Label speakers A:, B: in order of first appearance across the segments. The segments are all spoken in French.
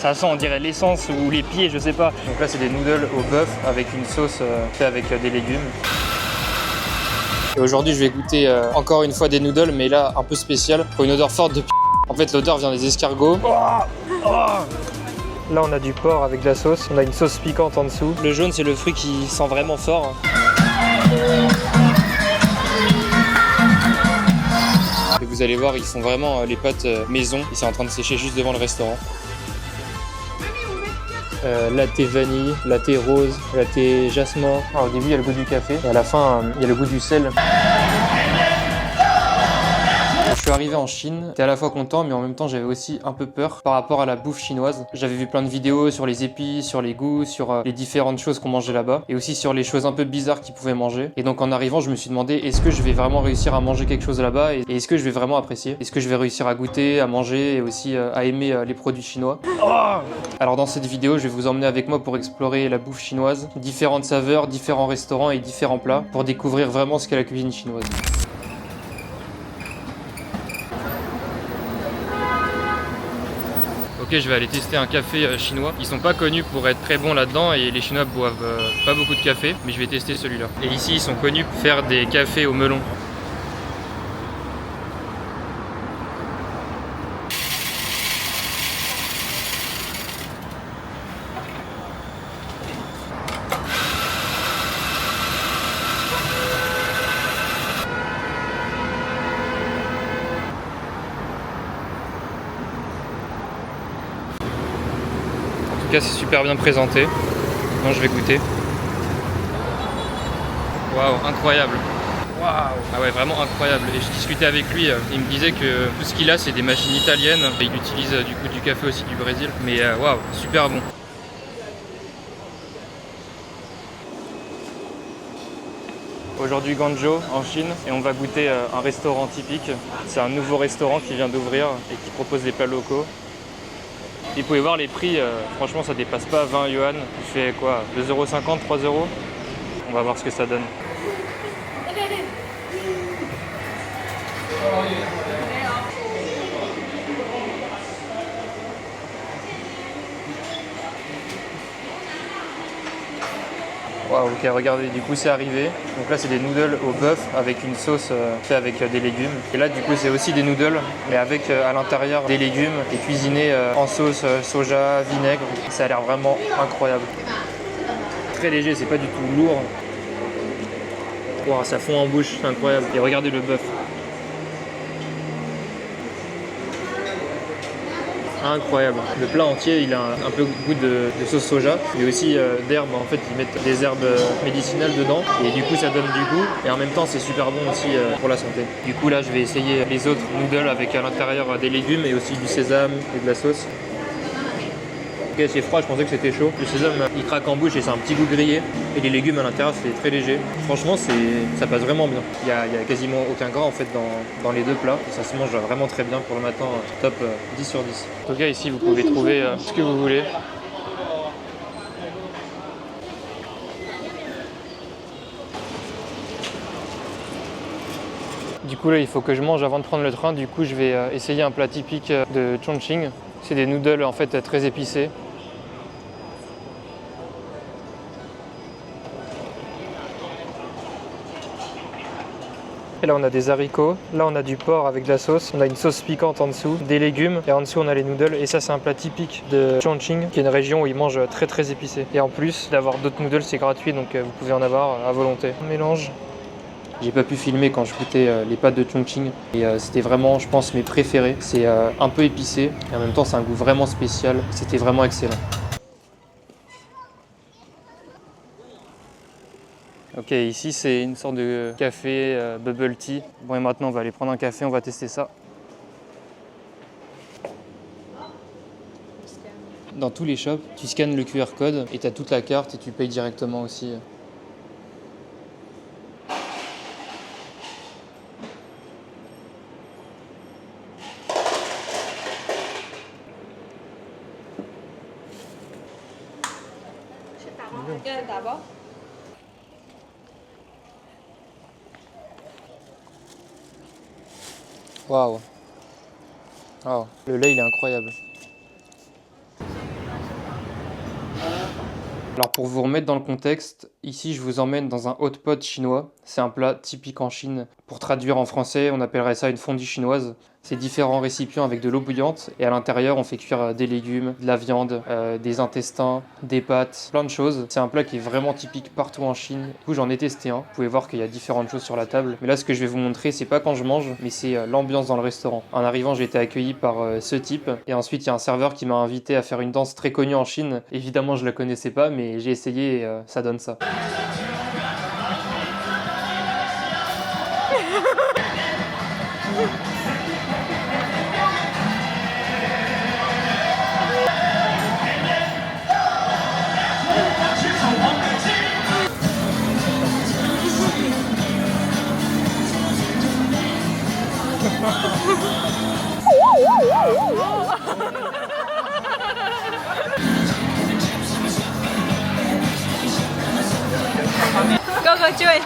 A: Ça sent, on dirait l'essence ou les pieds, je sais pas. Donc là, c'est des noodles au bœuf avec une sauce faite avec des légumes. Et aujourd'hui, je vais goûter encore une fois des noodles, mais là, un peu spécial, pour une odeur forte de En fait, l'odeur vient des escargots. Là, on a du porc avec de la sauce. On a une sauce piquante en dessous. Le jaune, c'est le fruit qui sent vraiment fort. Et vous allez voir, ils font vraiment les pâtes maison. Ils sont en train de sécher juste devant le restaurant. Latte vanille, latte rose, latte jasmin. Alors, au début, il y a le goût du café. Et à la fin, il y a le goût du sel. Je suis arrivé en Chine, j'étais à la fois content mais en même temps j'avais aussi un peu peur par rapport à la bouffe chinoise. J'avais vu plein de vidéos sur les épices, sur les goûts, sur les différentes choses qu'on mangeait là-bas et aussi sur les choses un peu bizarres qu'ils pouvaient manger. Et donc en arrivant je me suis demandé est-ce que je vais vraiment réussir à manger quelque chose là-bas et est-ce que je vais vraiment apprécier? Est-ce que je vais réussir à goûter, à manger et aussi à aimer les produits chinois? Alors dans cette vidéo je vais vous emmener avec moi pour explorer la bouffe chinoise, différentes saveurs, différents restaurants et différents plats pour découvrir vraiment ce qu'est la cuisine chinoise. Ok, je vais aller tester un café chinois. Ils sont pas connus pour être très bons là-dedans et les Chinois boivent pas beaucoup de café, mais je vais tester celui-là. Et ici, ils sont connus pour faire des cafés au melon. En tout cas, c'est super bien présenté. Maintenant, je vais goûter. Waouh, incroyable. Waouh. Ah ouais, vraiment incroyable. Et je discutais avec lui, il me disait que tout ce qu'il a, c'est des machines italiennes. Et il utilise du coup du café aussi du Brésil. Mais waouh, super bon. Aujourd'hui Guangzhou en Chine et on va goûter un restaurant typique. C'est un nouveau restaurant qui vient d'ouvrir et qui propose des plats locaux. Et vous pouvez voir les prix, franchement ça dépasse pas 20 yuan. Il fait quoi, 2,50 €, 3 €? On va voir ce que ça donne. Waouh, ok, regardez, du coup c'est arrivé. Donc là c'est des noodles au bœuf avec une sauce faite avec des légumes. Et là du coup c'est aussi des noodles, mais avec à l'intérieur des légumes et cuisinés en sauce soja, vinaigre. Ça a l'air vraiment incroyable. Très léger, c'est pas du tout lourd. Waouh, ça fond en bouche, c'est incroyable. Et regardez le bœuf. Incroyable. Le plat entier, il a un peu goût de sauce soja, mais aussi d'herbes. En fait, ils mettent des herbes médicinales dedans et du coup, ça donne du goût. Et en même temps, c'est super bon aussi pour la santé. Du coup, là, je vais essayer les autres noodles avec à l'intérieur des légumes et aussi du sésame et de la sauce. Ok, c'est froid, je pensais que c'était chaud. Le sésame, il craque en bouche et c'est un petit goût grillé. Et les légumes à l'intérieur, c'est très léger. Franchement, ça passe vraiment bien. Il y a quasiment aucun gras en fait dans les deux plats. Et ça se mange vraiment très bien pour le matin. Top 10 sur 10. En tout cas, ici, vous pouvez trouver ce que vous voulez. Du coup, là, il faut que je mange avant de prendre le train. Du coup, je vais essayer un plat typique de Chongqing. C'est des noodles en fait très épicés. Et là on a des haricots, là on a du porc avec de la sauce, on a une sauce piquante en dessous, des légumes et en dessous on a les noodles et ça c'est un plat typique de Chongqing qui est une région où ils mangent très épicé. Et en plus d'avoir d'autres noodles c'est gratuit donc vous pouvez en avoir à volonté. On mélange. J'ai pas pu filmer quand je goûtais les pâtes de Chongqing et c'était vraiment je pense mes préférés. C'est un peu épicé et en même temps c'est un goût vraiment spécial, c'était vraiment excellent. Ok, ici c'est une sorte de café bubble tea. Bon et maintenant on va aller prendre un café, on va tester ça. Dans tous les shops, tu scannes le QR code et tu as toute la carte et tu payes directement aussi. Waouh. Wow. Le lait il est incroyable. Alors pour vous remettre dans le contexte, ici je vous emmène dans un hot pot chinois. C'est un plat typique en Chine. Pour traduire en français, on appellerait ça une fondue chinoise. C'est différents récipients avec de l'eau bouillante et à l'intérieur on fait cuire des légumes, de la viande, des intestins, des pâtes, plein de choses. C'est un plat qui est vraiment typique partout en Chine. Du coup j'en ai testé un. Vous pouvez voir qu'il y a différentes choses sur la table. Mais là ce que je vais vous montrer c'est pas quand je mange, mais c'est l'ambiance dans le restaurant. En arrivant j'ai été accueilli par ce type et ensuite il y a un serveur qui m'a invité à faire une danse très connue en Chine. Évidemment je la connaissais pas mais j'ai essayé et ça donne ça.
B: Go go chơi.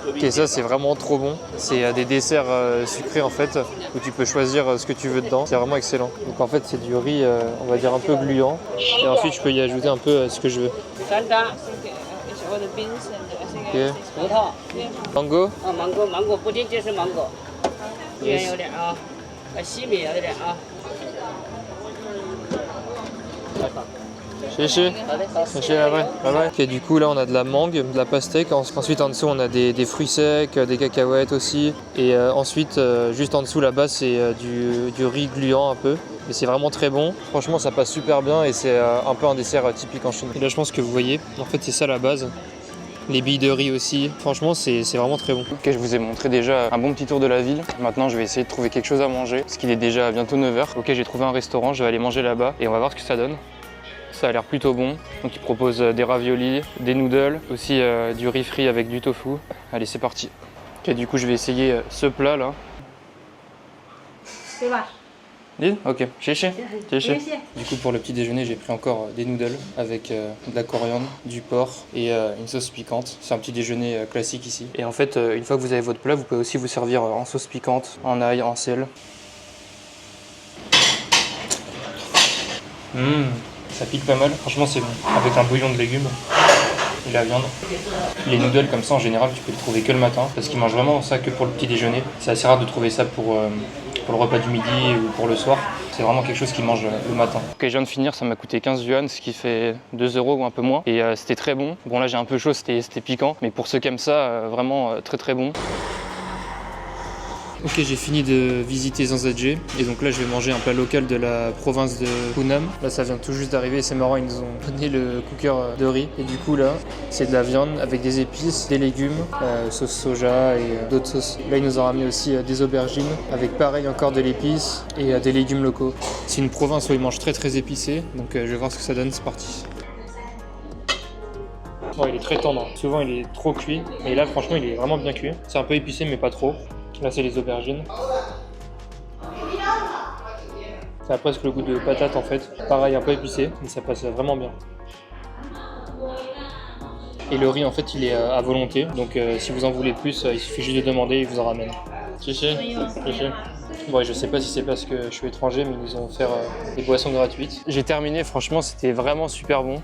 A: Ok, ça c'est vraiment trop bon. C'est des desserts sucrés en fait, où tu peux choisir ce que tu veux dedans. C'est vraiment excellent. Donc en fait c'est du riz, on va dire un peu gluant. Et ensuite je peux y ajouter un peu ce que je veux. Ok. Mango?
C: mango, mango 不仅仅是 mango， 盐有点啊，西米有点啊。
A: Chéché. Chéché, bye bye. Ok, du coup là on a de la mangue, de la pastèque. Ensuite en dessous on a des fruits secs, des cacahuètes aussi. Et ensuite juste en dessous là-bas c'est du riz gluant un peu. Mais c'est vraiment très bon. Franchement ça passe super bien et c'est un peu un dessert typique en Chine. Et là je pense que vous voyez, en fait c'est ça la base. Les billes de riz aussi, franchement c'est vraiment très bon. Ok, je vous ai montré déjà un bon petit tour de la ville. Maintenant je vais essayer de trouver quelque chose à manger, parce qu'il est déjà bientôt 9h. Ok, j'ai trouvé un restaurant, je vais aller manger là-bas et on va voir ce que ça donne. Ça a l'air plutôt bon. Donc ils proposent des raviolis, des noodles, aussi du riz frit avec du tofu. Allez c'est parti. Ok, du coup je vais essayer ce plat là.
C: C'est vrai.
A: Ok, chéché. Du coup pour le petit déjeuner j'ai pris encore des noodles avec de la coriandre, du porc et une sauce piquante. C'est un petit déjeuner classique ici. Et en fait une fois que vous avez votre plat vous pouvez aussi vous servir en sauce piquante, en ail, en sel. Ça pique pas mal, franchement c'est bon. Avec un bouillon de légumes et la viande. Les noodles comme ça en général tu peux les trouver que le matin parce qu'ils mangent vraiment ça que pour le petit déjeuner. C'est assez rare de trouver ça pour le repas du midi ou pour le soir. C'est vraiment quelque chose qu'ils mangent le matin. Ok, je viens de finir, ça m'a coûté 15 yuan, ce qui fait 2 € ou un peu moins. Et c'était très bon. Bon là j'ai un peu chaud, c'était piquant, mais pour ceux qui aiment ça, vraiment très très bon. Ok, j'ai fini de visiter Zhangzhou et donc là je vais manger un plat local de la province de Hunan. Là ça vient tout juste d'arriver, c'est marrant, ils nous ont donné le cooker de riz et du coup là c'est de la viande avec des épices, des légumes, sauce soja et d'autres sauces. Là ils nous ont ramené aussi des aubergines avec pareil encore de l'épice et des légumes locaux. C'est une province où ils mangent très très épicé, donc je vais voir ce que ça donne, c'est parti. Bon, il est très tendre, souvent il est trop cuit, mais là franchement il est vraiment bien cuit. C'est un peu épicé mais pas trop. Là c'est les aubergines. Ça a presque le goût de patate en fait. Pareil un peu épicé, mais ça passe vraiment bien. Et le riz en fait il est à volonté. Donc si vous en voulez plus, il suffit juste de demander, ils vous en ramènent. Chichi. Bon, je sais pas si c'est parce que je suis étranger, mais ils nous ont offert des boissons gratuites. J'ai terminé, franchement c'était vraiment super bon.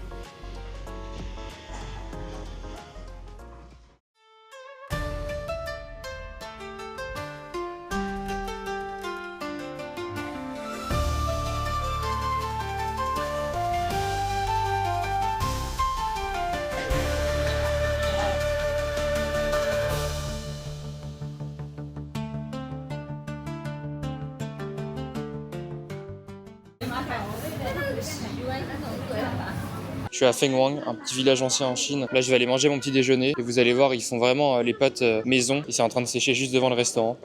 A: Je suis à Fengwang, un petit village ancien en Chine. Là, je vais aller manger mon petit déjeuner. Et vous allez voir, ils font vraiment les pâtes maison. Et c'est en train de sécher juste devant le restaurant.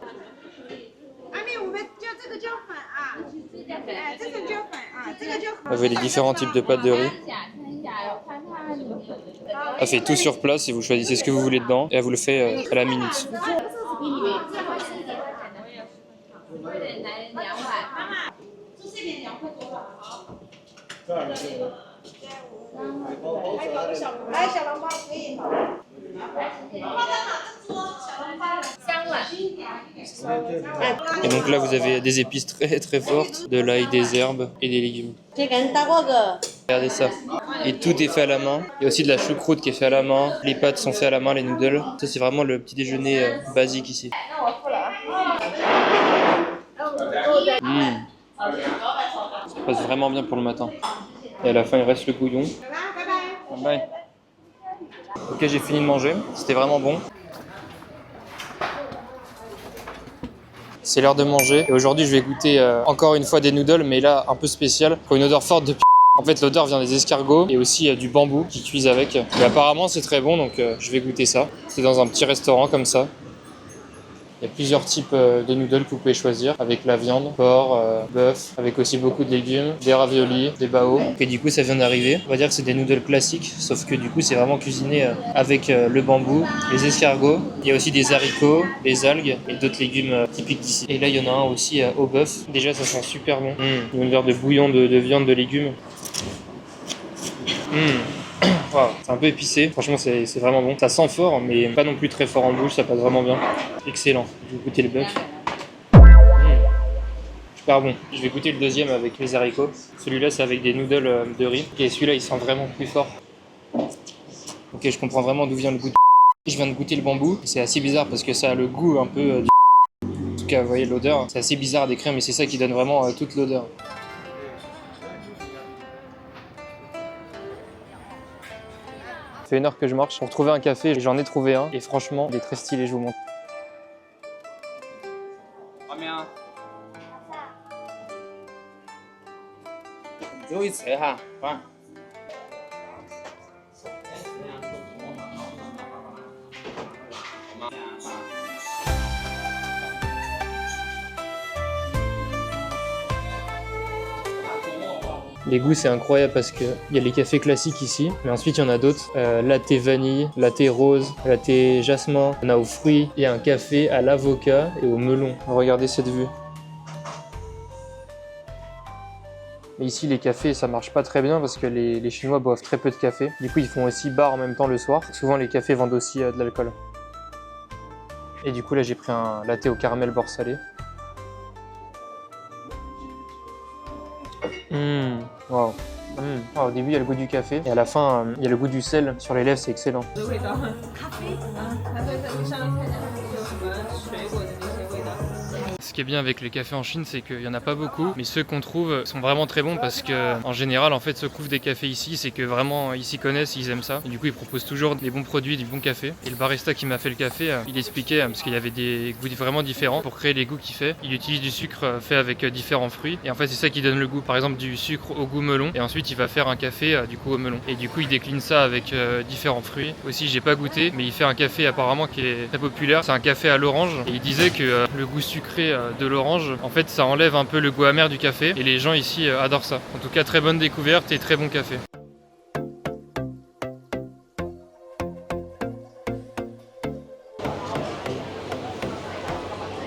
A: Vous avez les différents types de pâtes de riz. Elle fait tout sur place et vous choisissez ce que vous voulez dedans. Et elle vous le fait à la minute. Et donc là vous avez des épices très très fortes, de l'ail, des herbes et des légumes. Regardez ça. Et tout est fait à la main. Il y a aussi de la choucroute qui est fait à la main. Les pâtes sont faites à la main, les noodles. Ça c'est vraiment le petit déjeuner basique ici. Ça passe vraiment bien pour le matin. Et à la fin il reste le bouillon. Bye. Ok, j'ai fini de manger. C'était vraiment bon. C'est l'heure de manger. Et aujourd'hui, je vais goûter encore une fois des noodles, mais là, un peu spécial. Pour une odeur forte de En fait, l'odeur vient des escargots et aussi du bambou qui cuisent avec. Et apparemment, c'est très bon, donc je vais goûter ça. C'est dans un petit restaurant comme ça. Il y a plusieurs types de noodles que vous pouvez choisir, avec la viande, porc, bœuf, avec aussi beaucoup de légumes, des raviolis, des bao. Et du coup, ça vient d'arriver. On va dire que c'est des noodles classiques, sauf que du coup, c'est vraiment cuisiné avec le bambou, les escargots. Il y a aussi des haricots, des algues et d'autres légumes typiques d'ici. Et là, il y en a un aussi au bœuf. Déjà, ça sent super bon. Une odeur de bouillon de viande, de légumes. Wow, c'est un peu épicé, franchement c'est vraiment bon. Ça sent fort, mais pas non plus très fort en bouche, ça passe vraiment bien. Excellent. Je vais goûter le bœuf. Super bon. Je vais goûter le deuxième avec les haricots. Celui-là c'est avec des noodles de riz. Et celui-là il sent vraiment plus fort. Ok, je comprends vraiment d'où vient le goût de... Je viens de goûter le bambou. C'est assez bizarre parce que ça a le goût un peu du... En tout cas, vous voyez l'odeur. C'est assez bizarre à décrire, mais c'est ça qui donne vraiment toute l'odeur. Ça fait 1 heure que je marche pour trouver un café, j'en ai trouvé un et franchement il est très stylé, je vous montre. Les goûts c'est incroyable parce qu'il y a les cafés classiques ici, mais ensuite il y en a d'autres. Latte vanille, latte rose, latte jasmin, il y en a aux fruits, il y a un café à l'avocat et au melon. Regardez cette vue. Mais ici les cafés ça marche pas très bien parce que les Chinois boivent très peu de café. Du coup ils font aussi bar en même temps le soir. Souvent les cafés vendent aussi de l'alcool. Et du coup là j'ai pris un latte au caramel beurre salé. Wow. Au début il y a le goût du café et à la fin il y a le goût du sel sur les lèvres, c'est excellent. Ce qui est bien avec les cafés en Chine, c'est qu'il n'y en a pas beaucoup, mais ceux qu'on trouve sont vraiment très bons parce que en général, en fait, ceux qui ouvrent des cafés ici, c'est que vraiment ils s'y connaissent, ils aiment ça. Et du coup, ils proposent toujours des bons produits, du bon café. Et le barista qui m'a fait le café, il expliquait parce qu'il y avait des goûts vraiment différents pour créer les goûts qu'il fait. Il utilise du sucre fait avec différents fruits et en fait, c'est ça qui donne le goût. Par exemple, du sucre au goût melon et ensuite il va faire un café du coup au melon. Et du coup, il décline ça avec différents fruits. Aussi, j'ai pas goûté, mais il fait un café apparemment qui est très populaire. C'est un café à l'orange et il disait que le goût sucré de l'orange, en fait ça enlève un peu le goût amer du café et les gens ici adorent ça. En tout cas très bonne découverte et très bon café.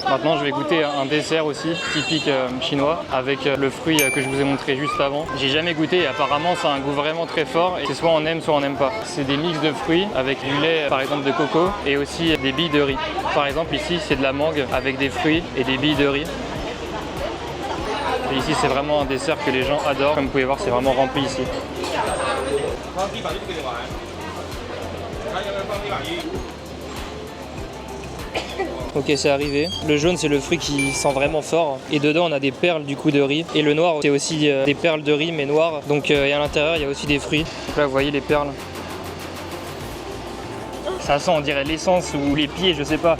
A: Maintenant je vais goûter un dessert aussi typique chinois avec le fruit que je vous ai montré juste avant. J'ai jamais goûté et apparemment ça a un goût vraiment très fort et c'est soit on aime soit on n'aime pas. C'est des mix de fruits avec du lait par exemple de coco et aussi des billes de riz. Par exemple ici c'est de la mangue avec des fruits et des billes de riz. Et ici c'est vraiment un dessert que les gens adorent. Comme vous pouvez voir c'est vraiment rempli ici. Ok, c'est arrivé. Le jaune c'est le fruit qui sent vraiment fort et dedans on a des perles du coup de riz et le noir c'est aussi des perles de riz mais noires. Donc et à l'intérieur il y a aussi des fruits. Donc là vous voyez les perles. Ça sent on dirait l'essence ou les pieds, je sais pas.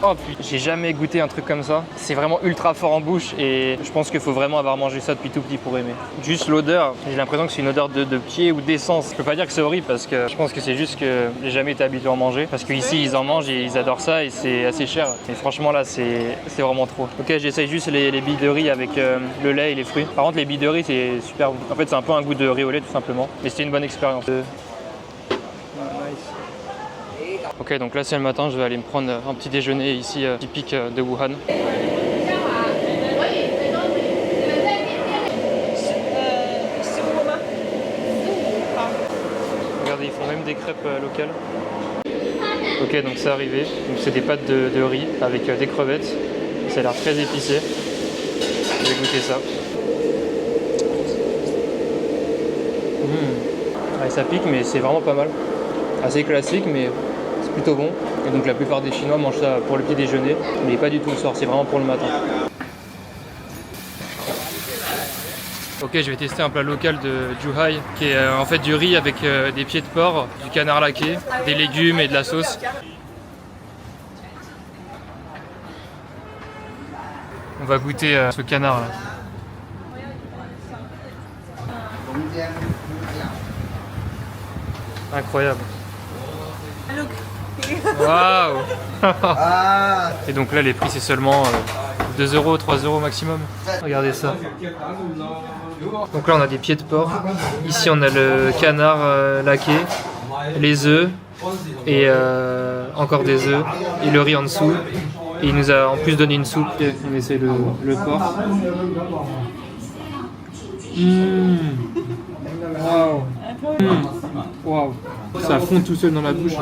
A: Oh putain, j'ai jamais goûté un truc comme ça. C'est vraiment ultra fort en bouche et je pense qu'il faut vraiment avoir mangé ça depuis tout petit pour aimer. Juste l'odeur, j'ai l'impression que c'est une odeur de pied ou d'essence. Je peux pas dire que c'est horrible parce que je pense que c'est juste que j'ai jamais été habitué à en manger. Parce qu'ici ils en mangent et ils adorent ça et c'est assez cher. Et franchement là c'est vraiment trop. Ok, j'essaye juste les billes de riz avec le lait et les fruits. Par contre les billes de riz c'est super bon. En fait c'est un peu un goût de riz au lait tout simplement. Mais c'était une bonne expérience. Ok, donc là c'est le matin, je vais aller me prendre un petit déjeuner ici typique de Wuhan. Regardez, ils font même des crêpes locales. Ok, donc c'est arrivé. Donc c'est des pâtes de riz avec des crevettes. Ça a l'air très épicé. Je vais goûter ça. Ouais, ça pique, mais c'est vraiment pas mal. Assez classique, mais c'est plutôt bon. Et donc la plupart des Chinois mangent ça pour le petit déjeuner, mais pas du tout le soir, c'est vraiment pour le matin. Ok, je vais tester un plat local de Zhuhai, qui est en fait du riz avec des pieds de porc, du canard laqué, des légumes et de la sauce. On va goûter ce canard là. Incroyable. Waouh. Et donc là les prix c'est seulement 2 €, 3 € maximum. Regardez ça. Donc là on a des pieds de porc. Ici on a le canard laqué, les œufs et encore des œufs et le riz en dessous. Et il nous a en plus donné une soupe. On essaie le porc. Waouh. Waouh. Ça fond tout seul dans la bouche.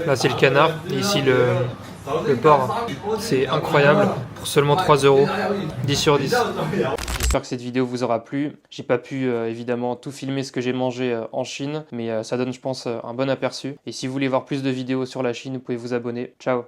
A: Là c'est le canard et ici le porc. C'est incroyable pour seulement 3 €. 10 sur 10. J'espère que cette vidéo vous aura plu. J'ai pas pu évidemment tout filmer ce que j'ai mangé en Chine, mais ça donne je pense un bon aperçu. Et si vous voulez voir plus de vidéos sur la Chine, vous pouvez vous abonner. Ciao.